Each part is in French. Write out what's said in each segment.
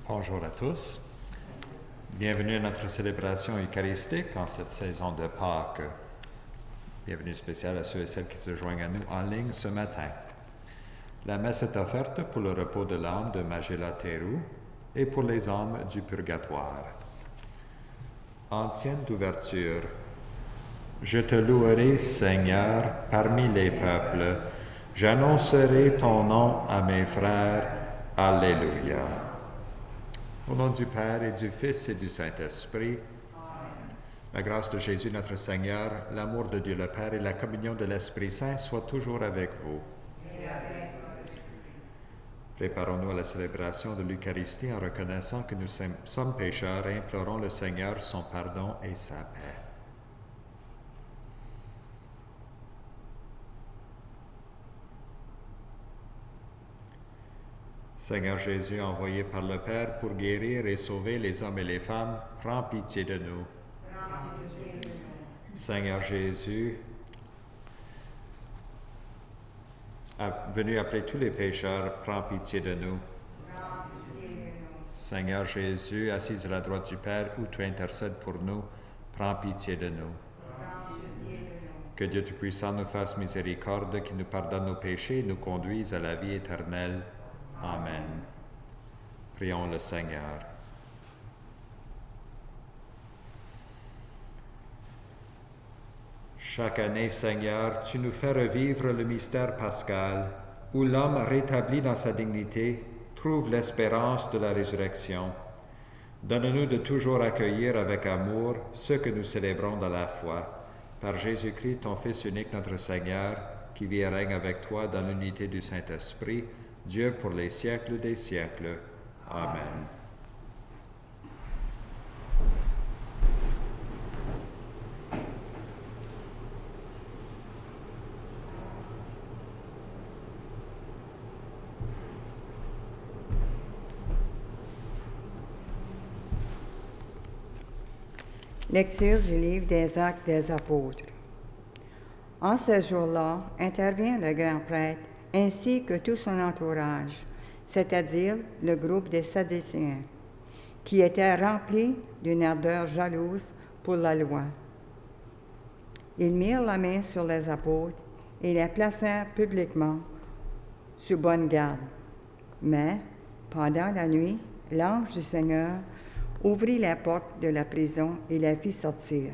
Bonjour à tous. Bienvenue à notre célébration eucharistique en cette saison de Pâques. Bienvenue spéciale à ceux et celles qui se joignent à nous en ligne ce matin. La messe est offerte pour le repos de l'âme de Magella Théroux et pour les âmes du purgatoire. Antienne d'ouverture. Je te louerai, Seigneur, parmi les peuples. J'annoncerai ton nom à mes frères. Alléluia. Au nom du Père et du Fils et du Saint-Esprit, la grâce de Jésus notre Seigneur, l'amour de Dieu le Père et la communion de l'Esprit Saint soient toujours avec vous. Préparons-nous à la célébration de l'Eucharistie en reconnaissant que nous sommes pécheurs et implorons le Seigneur son pardon et sa paix. Seigneur Jésus, envoyé par le Père pour guérir et sauver les hommes et les femmes, prends pitié de nous. Seigneur Jésus, venu après tous les pécheurs, prends pitié de nous. Seigneur Jésus, assis à la droite du Père, où tu intercèdes pour nous, prends pitié de nous. Que Dieu Tout-Puissant nous fasse miséricorde, qu'il nous pardonne nos péchés et nous conduise à la vie éternelle. Amen. Prions le Seigneur. Chaque année, Seigneur, tu nous fais revivre le mystère pascal, où l'homme rétabli dans sa dignité trouve l'espérance de la résurrection. Donne-nous de toujours accueillir avec amour ce que nous célébrons dans la foi. Par Jésus-Christ, ton Fils unique, notre Seigneur, qui vit et règne avec toi dans l'unité du Saint-Esprit, Dieu pour les siècles des siècles. Amen. Lecture du livre des Actes des Apôtres. En ce jour-là, intervient le grand prêtre ainsi que tout son entourage, c'est-à-dire le groupe des Sadducéens, qui étaient remplis d'une ardeur jalouse pour la loi. Ils mirent la main sur les apôtres et les placèrent publiquement sous bonne garde. Mais, pendant la nuit, l'ange du Seigneur ouvrit la porte de la prison et les fit sortir.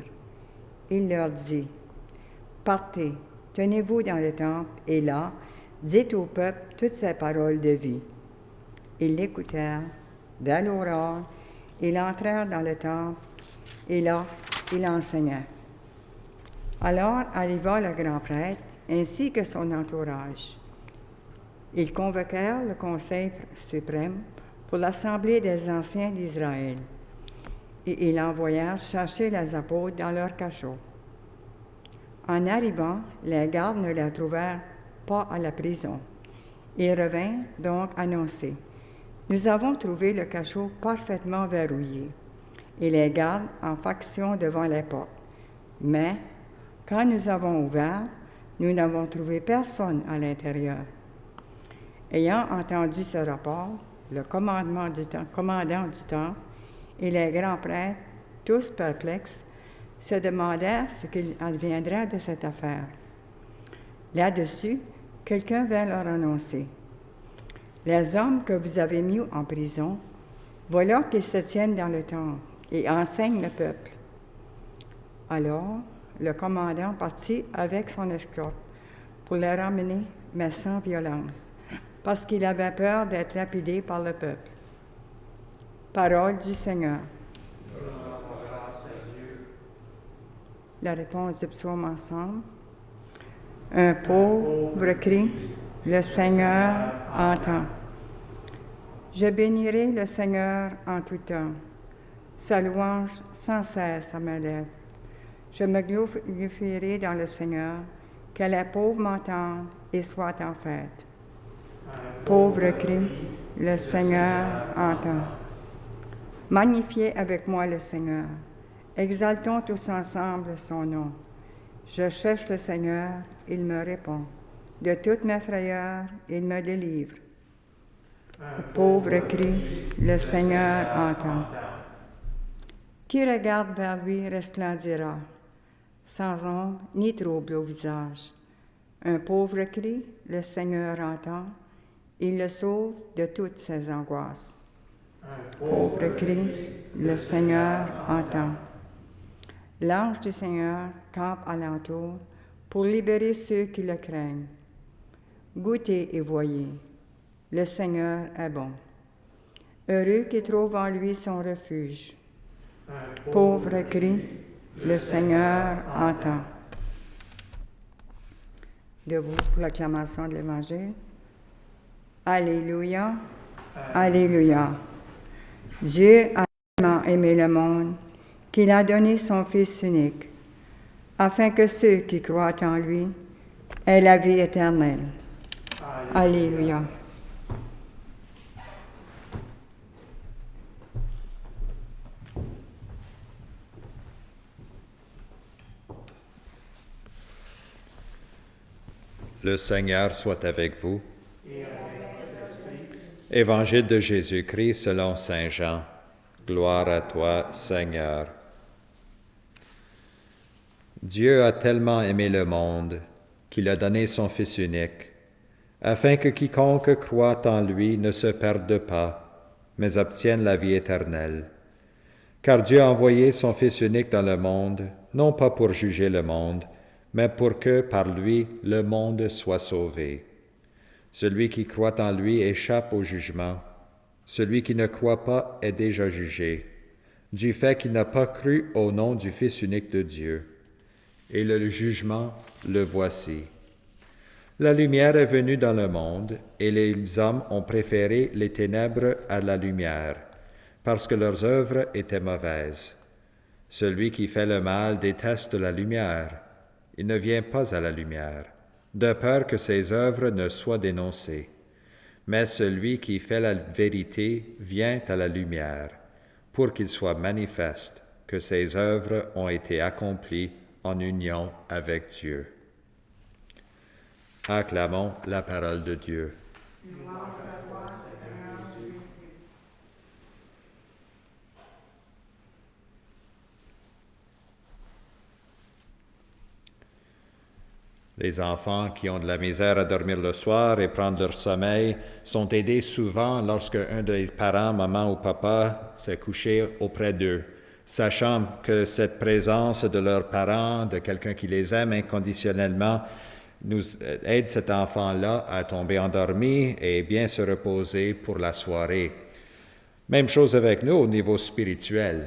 Il leur dit, « Partez, tenez-vous dans le temple, et là, dites au peuple toutes ces paroles de vie. » Ils l'écoutèrent. Dès l'aurore, ils entrèrent dans le temple, et là, il enseignait. Alors arriva le grand prêtre, ainsi que son entourage. Ils convoquèrent le Conseil suprême pour l'assemblée des anciens d'Israël, et ils envoyèrent chercher les apôtres dans leur cachot. En arrivant, les gardes ne les trouvèrent pas à la prison. Ils revinrent donc annoncer, « Nous avons trouvé le cachot parfaitement verrouillé, et les gardes en faction devant les portes. Mais, quand nous avons ouvert, nous n'avons trouvé personne à l'intérieur. » Ayant entendu ce rapport, le commandant du temple et les grands prêtres, tous perplexes, se demandèrent ce qu'il adviendrait de cette affaire. Là-dessus, quelqu'un vint leur annoncer, « Les hommes que vous avez mis en prison, voilà qu'ils se tiennent dans le temple et enseignent le peuple. » Alors, le commandant partit avec son escorte pour les ramener, mais sans violence, parce qu'il avait peur d'être lapidé par le peuple. Parole du Seigneur. La réponse du psaume ensemble. Un pauvre cri, le Seigneur entend. Je bénirai le Seigneur en tout temps. Sa louange sans cesse à mes lèvres. Je me glorifierai dans le Seigneur, que les pauvres m'entendent et soient en fête. Pauvre cri, le Seigneur entend. Magnifiez avec moi le Seigneur. Exaltons tous ensemble son nom. Je cherche le Seigneur, il me répond. De toutes mes frayeurs, il me délivre. Le pauvre crie, le Seigneur entend. Qui regarde vers lui resplendira, sans ombre ni trouble au visage. Un pauvre crie, le Seigneur entend, il le sauve de toutes ses angoisses. Pauvre crie, le Seigneur entend. L'ange du Seigneur campe alentour pour libérer ceux qui le craignent. Goûtez et voyez, le Seigneur est bon. Heureux qui trouve en lui son refuge. Pauvre crie, le Seigneur entend. Debout pour l'acclamation de l'Évangile. Alléluia, Alléluia. Dieu a tellement aimé le monde qu'il a donné son Fils unique, afin que ceux qui croient en lui aient la vie éternelle. Alléluia. Le Seigneur soit avec vous. Évangile de Jésus-Christ selon Saint Jean. Gloire à toi, Seigneur. Dieu a tellement aimé le monde qu'il a donné son Fils unique, afin que quiconque croit en lui ne se perde pas, mais obtienne la vie éternelle. Car Dieu a envoyé son Fils unique dans le monde, non pas pour juger le monde, mais pour que, par lui, le monde soit sauvé. Celui qui croit en lui échappe au jugement. Celui qui ne croit pas est déjà jugé, du fait qu'il n'a pas cru au nom du Fils unique de Dieu. Et le jugement, le voici. La lumière est venue dans le monde, et les hommes ont préféré les ténèbres à la lumière, parce que leurs œuvres étaient mauvaises. Celui qui fait le mal déteste la lumière. Il ne vient pas à la lumière, de peur que ses œuvres ne soient dénoncées. Mais celui qui fait la vérité vient à la lumière, pour qu'il soit manifeste que ses œuvres ont été accomplies en union avec Dieu. Acclamons la parole de Dieu. Les enfants qui ont de la misère à dormir le soir et prendre leur sommeil sont aidés souvent lorsque un des parents, maman ou papa, s'est couché auprès d'eux, sachant que cette présence de leurs parents, de quelqu'un qui les aime inconditionnellement, nous aide cet enfant-là à tomber endormi et bien se reposer pour la soirée. Même chose avec nous au niveau spirituel.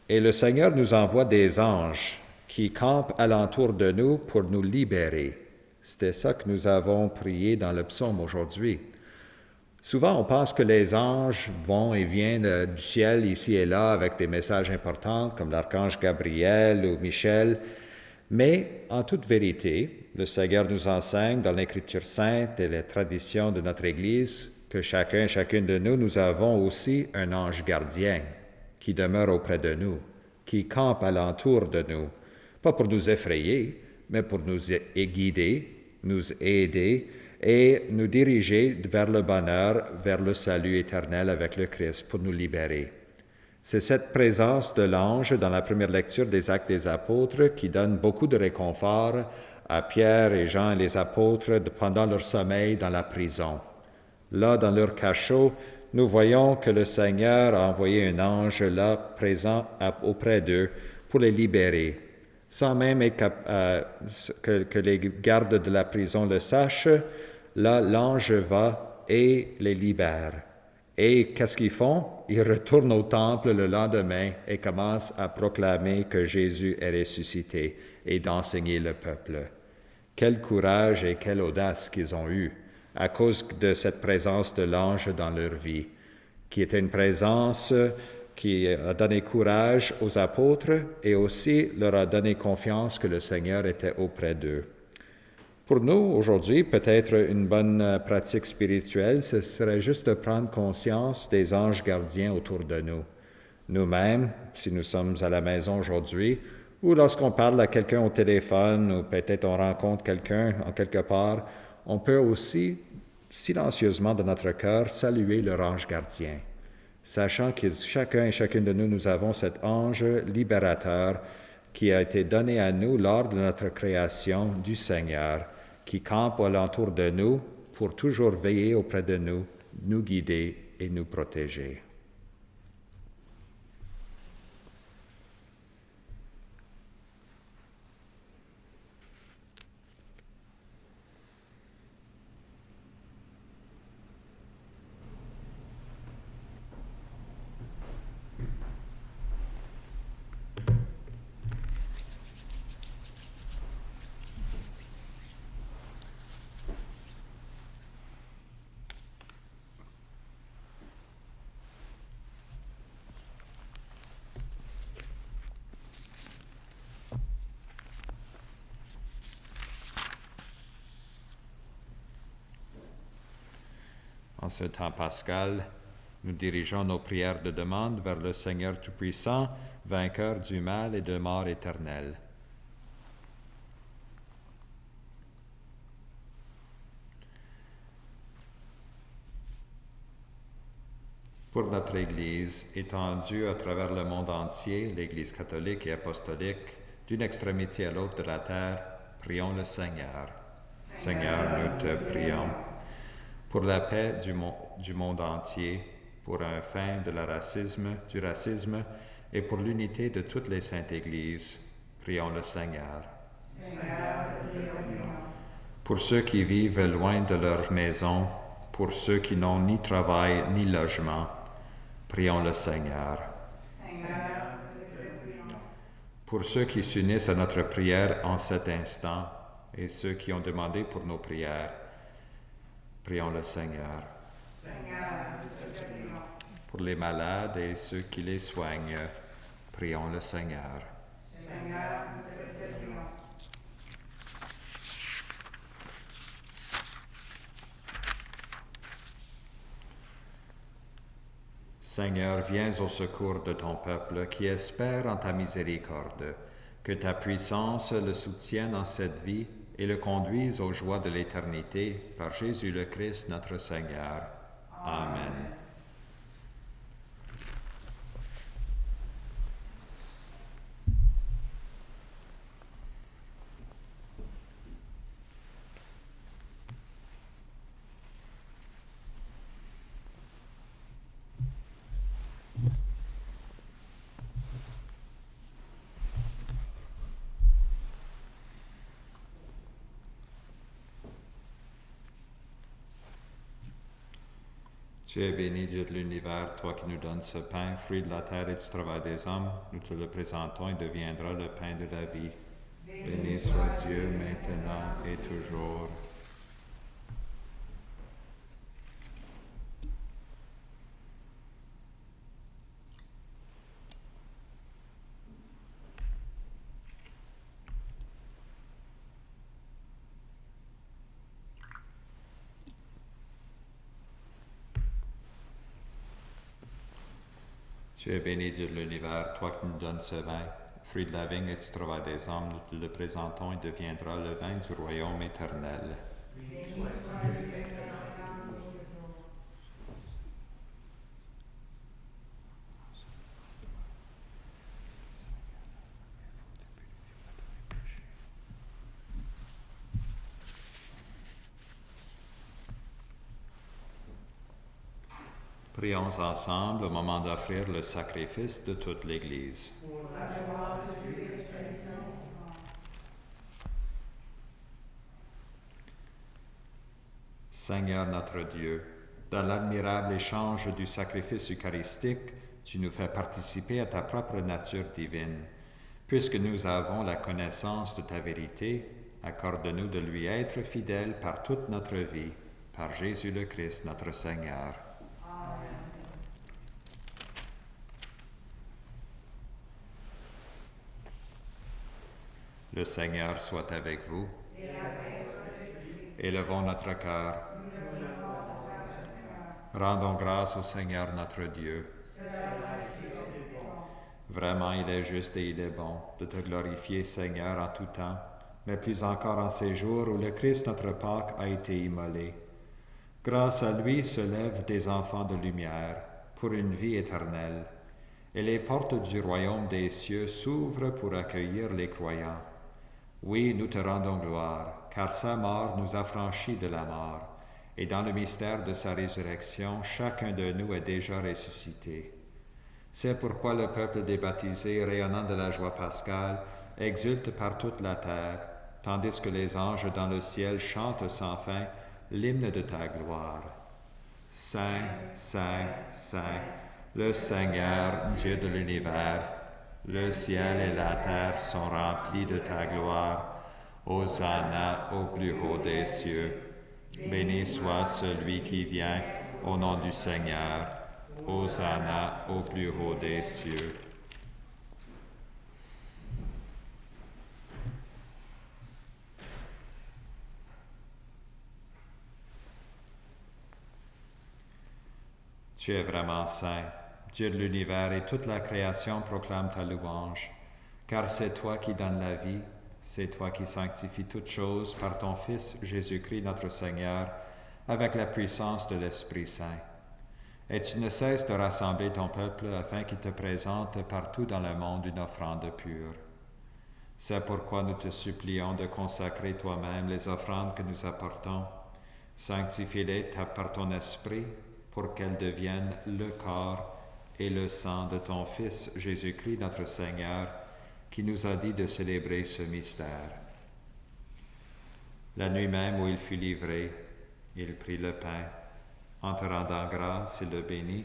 Et le Seigneur nous envoie des anges qui campent alentour de nous pour nous libérer. C'était ça que nous avons prié dans le psaume aujourd'hui. Souvent, on pense que les anges vont et viennent du ciel ici et là avec des messages importants comme l'archange Gabriel ou Michel, mais en toute vérité, le Seigneur nous enseigne dans l'Écriture sainte et les traditions de notre Église que chacun et chacune de nous, nous avons aussi un ange gardien qui demeure auprès de nous, qui campe alentour de nous, pas pour nous effrayer, mais pour nous guider, nous aider et nous diriger vers le bonheur, vers le salut éternel avec le Christ, pour nous libérer. C'est cette présence de l'ange dans la première lecture des Actes des Apôtres qui donne beaucoup de réconfort à Pierre et Jean et les apôtres pendant leur sommeil dans la prison. Là, dans leur cachot, nous voyons que le Seigneur a envoyé un ange là, présent auprès d'eux, pour les libérer. Sans même que les gardes de la prison le sachent, là, l'ange va et les libère. Et qu'est-ce qu'ils font? Ils retournent au temple le lendemain et commencent à proclamer que Jésus est ressuscité et d'enseigner le peuple. Quel courage et quelle audace qu'ils ont eu à cause de cette présence de l'ange dans leur vie, qui était une présence qui a donné courage aux apôtres et aussi leur a donné confiance que le Seigneur était auprès d'eux. Pour nous, aujourd'hui, peut-être une bonne pratique spirituelle, ce serait juste de prendre conscience des anges gardiens autour de nous. Nous-mêmes, si nous sommes à la maison aujourd'hui, ou lorsqu'on parle à quelqu'un au téléphone, ou peut-être on rencontre quelqu'un en quelque part, on peut aussi silencieusement dans notre cœur saluer leur ange gardien, sachant que chacun et chacune de nous, nous avons cet ange libérateur qui a été donné à nous lors de notre création du Seigneur, qui campe alentour de nous pour toujours veiller auprès de nous, nous guider et nous protéger. En ce temps pascal, nous dirigeons nos prières de demande vers le Seigneur Tout-Puissant, vainqueur du mal et de mort éternelle. Pour notre Église, étendue à travers le monde entier, l'Église catholique et apostolique, d'une extrémité à l'autre de la terre, prions le Seigneur. Seigneur, nous te prions. Pour la paix du monde entier, pour un fin du racisme et pour l'unité de toutes les saintes églises, prions le Seigneur. Seigneur, pour ceux qui vivent loin de leur maison, pour ceux qui n'ont ni travail ni logement, prions le Seigneur. Seigneur, pour ceux qui s'unissent à notre prière en cet instant et ceux qui ont demandé pour nos prières, prions le Seigneur. Seigneur, pour les malades et ceux qui les soignent, prions le Seigneur. Seigneur, Seigneur, viens au secours de ton peuple qui espère en ta miséricorde, que ta puissance le soutienne en cette vie et le conduise aux joies de l'éternité par Jésus le Christ notre Seigneur. Amen. Tu es béni, Dieu de l'univers, toi qui nous donnes ce pain, fruit de la terre et du travail des hommes. Nous te le présentons et deviendra le pain de la vie. Béni soit Dieu maintenant et toujours. Tu es béni, Dieu de l'univers, toi qui nous donnes ce vin, fruit de la vigne et du travail des hommes, nous te le présentons et deviendra le vin du royaume éternel. Prions ensemble au moment d'offrir le sacrifice de toute l'Église. Seigneur notre Dieu, dans l'admirable échange du sacrifice eucharistique, tu nous fais participer à ta propre nature divine. Puisque nous avons la connaissance de ta vérité, accorde-nous de lui être fidèles par toute notre vie, par Jésus le Christ notre Seigneur. Le Seigneur soit avec vous. Élevons notre cœur. Rendons grâce au Seigneur notre Dieu. Vraiment, il est juste et il est bon de te glorifier, Seigneur, en tout temps, mais plus encore en ces jours où le Christ, notre Pâque, a été immolé. Grâce à lui se lèvent des enfants de lumière pour une vie éternelle, et les portes du royaume des cieux s'ouvrent pour accueillir les croyants. Oui, nous te rendons gloire, car sa mort nous a franchis de la mort, et dans le mystère de sa résurrection, chacun de nous est déjà ressuscité. C'est pourquoi le peuple des baptisés, rayonnant de la joie pascale, exulte par toute la terre, tandis que les anges dans le ciel chantent sans fin l'hymne de ta gloire. Saint, Saint, Saint, le Seigneur, Dieu de l'univers, le ciel et la terre sont remplis de ta gloire. Hosanna au plus haut des cieux. Béni soit celui qui vient au nom du Seigneur. Hosanna au plus haut des cieux. Tu es vraiment saint, Dieu de l'univers, et toute la création proclame ta louange, car c'est toi qui donnes la vie, c'est toi qui sanctifies toutes choses par ton Fils Jésus-Christ notre Seigneur, avec la puissance de l'Esprit Saint. Et tu ne cesses de rassembler ton peuple afin qu'il te présente partout dans le monde une offrande pure. C'est pourquoi nous te supplions de consacrer toi-même les offrandes que nous apportons. Sanctifie-les par ton Esprit pour qu'elles deviennent le corps et le sang de ton Fils Jésus-Christ notre Seigneur, qui nous a dit de célébrer ce mystère. La nuit même où il fut livré, il prit le pain. En te rendant grâce, il le bénit,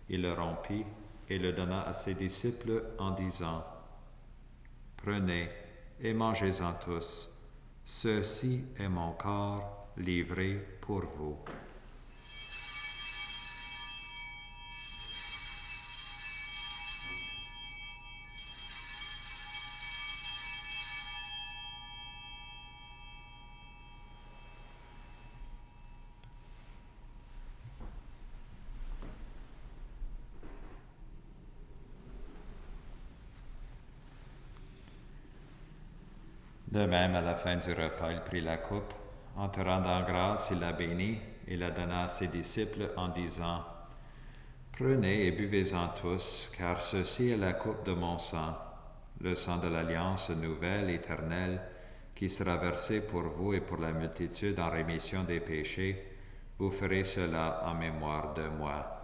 il le rompit et le donna à ses disciples en disant, « Prenez et mangez-en tous. Ceci est mon corps livré pour vous. » De même, à la fin du repas, il prit la coupe. En te rendant grâce, il la bénit et la donna à ses disciples en disant, « Prenez et buvez-en tous, car ceci est la coupe de mon sang, le sang de l'alliance nouvelle, éternelle, qui sera versé pour vous et pour la multitude en rémission des péchés. Vous ferez cela en mémoire de moi. »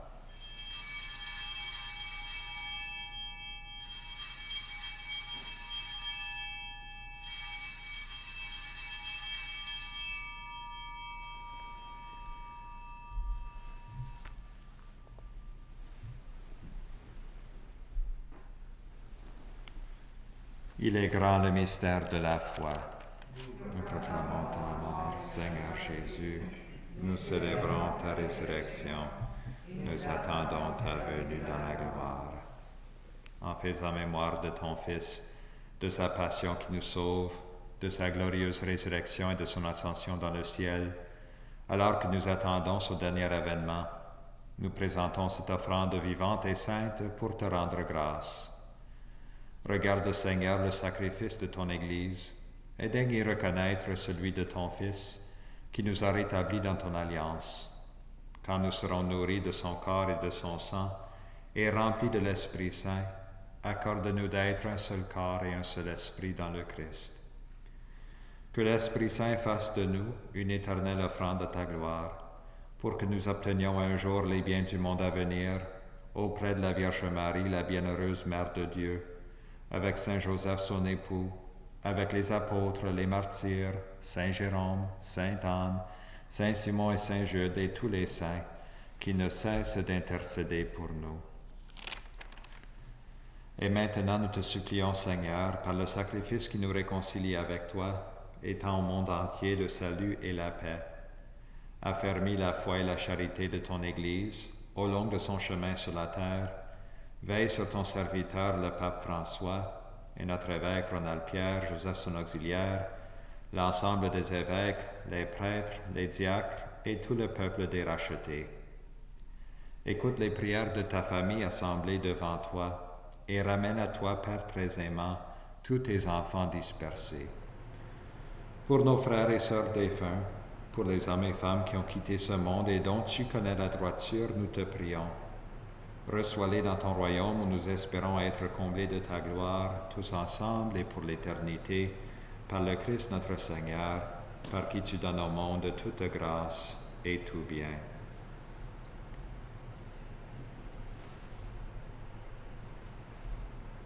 Il est grand le mystère de la foi. Nous proclamons ta mort, Seigneur Jésus. Nous célébrons ta résurrection. Nous attendons ta venue dans la gloire. En faisant mémoire de ton Fils, de sa passion qui nous sauve, de sa glorieuse résurrection et de son ascension dans le ciel, alors que nous attendons ce dernier événement, nous présentons cette offrande vivante et sainte pour te rendre grâce. Regarde, Seigneur, le sacrifice de ton Église, et daigne y reconnaître celui de ton Fils, qui nous a rétablis dans ton alliance. Quand nous serons nourris de son corps et de son sang, et remplis de l'Esprit Saint, accorde-nous d'être un seul corps et un seul esprit dans le Christ. Que l'Esprit Saint fasse de nous une éternelle offrande de ta gloire, pour que nous obtenions un jour les biens du monde à venir, auprès de la Vierge Marie, la bienheureuse Mère de Dieu, avec Saint Joseph son époux, avec les apôtres, les martyrs, Saint Jérôme, Sainte Anne, Saint Simon et Saint Jude et tous les saints qui ne cessent d'intercéder pour nous. Et maintenant nous te supplions, Seigneur, par le sacrifice qui nous réconcilie avec toi, étends au monde entier le salut et la paix. Affermis la foi et la charité de ton Église au long de son chemin sur la terre. Veille sur ton serviteur, le pape François, et notre évêque Ronald Pierre, Joseph son auxiliaire, l'ensemble des évêques, les prêtres, les diacres et tout le peuple des rachetés. Écoute les prières de ta famille assemblée devant toi et ramène à toi, Père très aimant, tous tes enfants dispersés. Pour nos frères et sœurs défunts, Pour les hommes et femmes qui ont quitté ce monde et dont tu connais la droiture, nous te prions. Reçois-les dans ton royaume où nous espérons être comblés de ta gloire, tous ensemble et pour l'éternité, par le Christ notre Seigneur, par qui tu donnes au monde toute grâce et tout bien.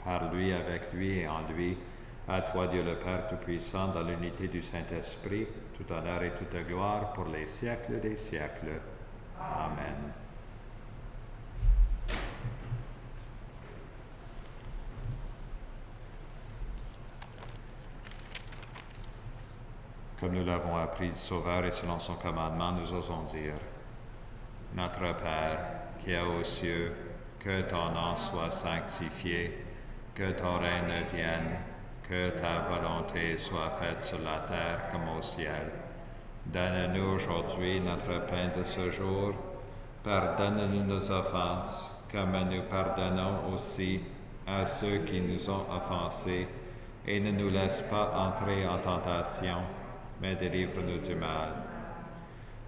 Par lui, avec lui et en lui, à toi Dieu le Père Tout-Puissant, dans l'unité du Saint-Esprit, tout honneur et toute gloire pour les siècles des siècles. Amen. Comme nous l'avons appris du Sauveur et selon son commandement, nous osons dire: Notre Père, qui es aux cieux, que ton nom soit sanctifié, que ton règne vienne, que ta volonté soit faite sur la terre comme au ciel. Donne-nous aujourd'hui notre pain de ce jour. Pardonne-nous nos offenses, comme nous pardonnons aussi à ceux qui nous ont offensés, et ne nous laisse pas entrer en tentation, mais délivre-nous du mal.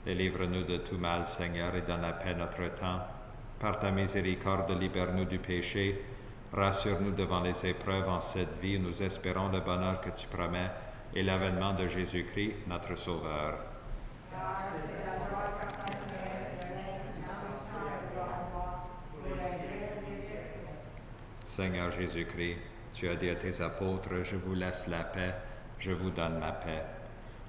Délivre-nous de tout mal, Seigneur, et donne la paix notre temps. Par ta miséricorde, libère-nous du péché. Rassure-nous devant les épreuves en cette vie où nous espérons le bonheur que tu promets et l'avènement de Jésus-Christ, notre Sauveur. Seigneur Jésus-Christ, tu as dit à tes apôtres: Je vous laisse la paix, je vous donne ma paix.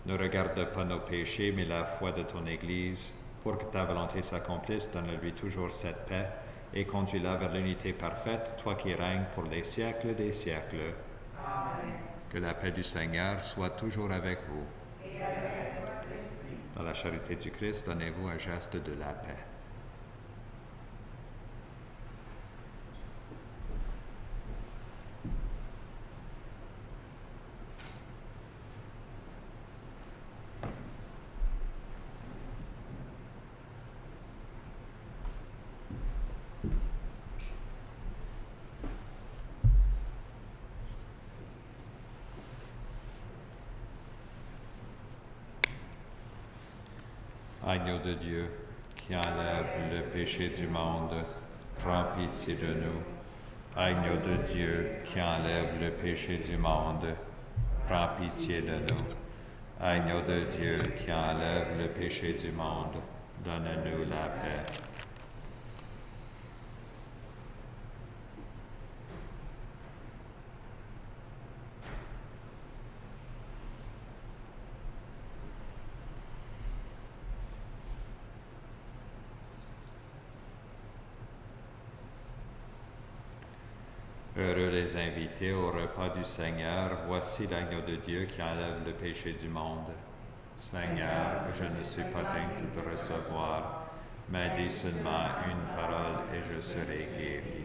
Ne regarde pas nos péchés, mais la foi de ton Église. Pour que ta volonté s'accomplisse, donne-lui toujours cette paix et conduis-la vers l'unité parfaite, toi qui règnes pour les siècles des siècles. Amen. Que la paix du Seigneur soit toujours avec vous. Et avec votre esprit. Dans la charité du Christ, donnez-vous un geste de la paix. Agneau de Dieu, qui enlève le péché du monde, prends pitié de nous. Agneau de Dieu, qui enlève le péché du monde, prends pitié de nous. Agneau de Dieu, qui enlève le péché du monde, donne-nous la paix. Heureux les invités au repas du Seigneur, voici l'agneau de Dieu qui enlève le péché du monde. Seigneur, je ne suis pas digne de te recevoir, mais dis seulement une parole et je serai guéri.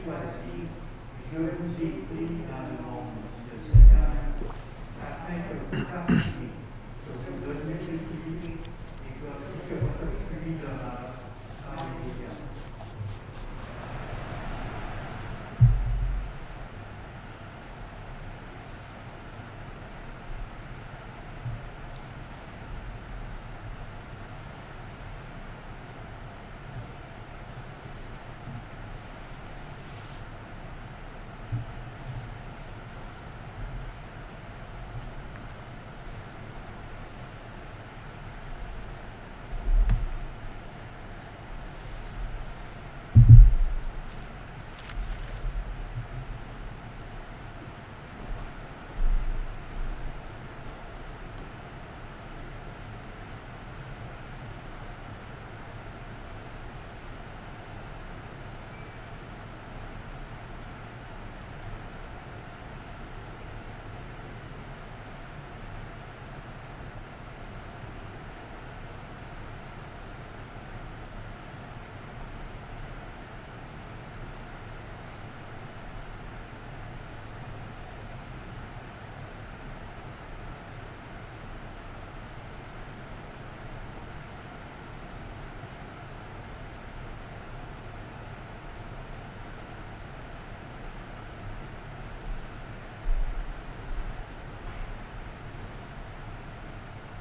choisi, je vous ai pris dans le monde, dit le Seigneur, afin que vous partiez, que vous donniez le fruit et que votre fruit demeure. Alléluia.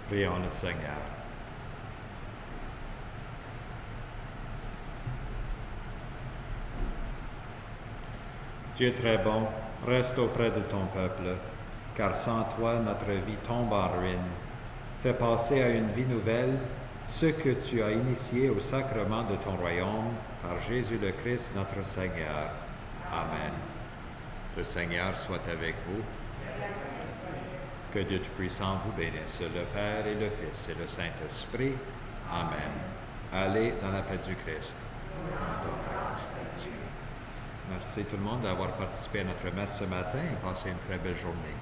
Prions le Seigneur. Dieu très bon, reste auprès de ton peuple, car sans toi notre vie tombe en ruine. Fais passer à une vie nouvelle ce que tu as initié au sacrement de ton royaume par Jésus le Christ notre Seigneur. Amen. Le Seigneur soit avec vous. Que Dieu Tout-Puissant vous bénisse, le Père et le Fils et le Saint-Esprit. Amen. Allez dans la paix du Christ. Merci tout le monde d'avoir participé à notre messe ce matin et passez une très belle journée.